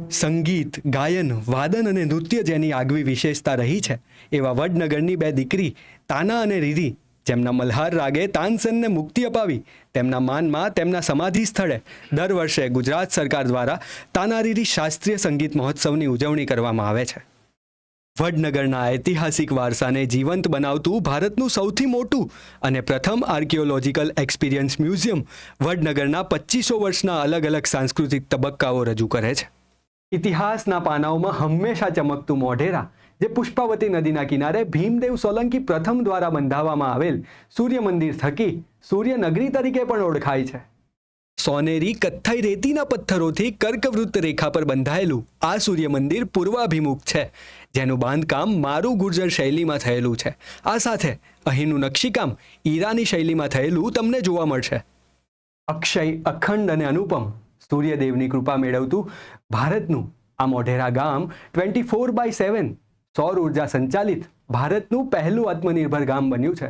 સંગીત, ગાયન, વાદન અને નૃત્ય જેની આગવી વિશેષતા રહી છે, એવા વડનગરની બે દીકરી તાના અને રીરી, જેમના મલ્હાર રાગે તાનસેનને મુક્તિ અપાવી, તેમના માનમાં તેમના સમાધિ સ્થળે દર વર્ષે ગુજરાત સરકાર દ્વારા તાનારીરી શાસ્ત્રીય સંગીત મહોત્સવની ઉજવણી કરવામાં આવે છે. વડનગરના ઐતિહાસિક વારસાને જીવંત બનાવતું ભારતનું સૌથી મોટું અને પ્રથમ આર્કિયોલોજીકલ એક્સપિરિયન્સ મ્યુઝિયમ વડનગરના 2500 વર્ષના અલગ અલગ સાંસ્કૃતિક તબક્કાઓ રજૂ કરે છે. ઇતિહાસના પાનાઓમાં હંમેશા ચમકતું મોઢેરા, જે પુષ્પાવતી નદીના કિનારે ભીમદેવ સોલંકી પ્રથમ દ્વારા બંધાવવામાં આવેલ સૂર્ય મંદિર થકી સૂર્યનગરી તરીકે પણ ઓળખાય છે. સોનેરી કથ્થાઈ રેતીના પથ્થરોથી કર્કવૃત્ત રેખા પર બંધાયેલું આ સૂર્ય મંદિર પૂર્વાભિમુખ છે, જેનું બાંધકામ મારુ ગુર્જર શૈલીમાં થયેલું છે. આ સાથે અહીંનું નકશીકામ ઈરાની શૈલીમાં થયેલું તમને જોવા મળશે. અક્ષય, અખંડ અને અનુપમ સૂર્યદેવની કૃપા મેળવતું ભારતનું આ મોઢેરા ગામ 24/7 સૌર ઉર્જા સંચાલિત ભારતનું પહેલું આત્મનિર્ભર ગામ બન્યું છે.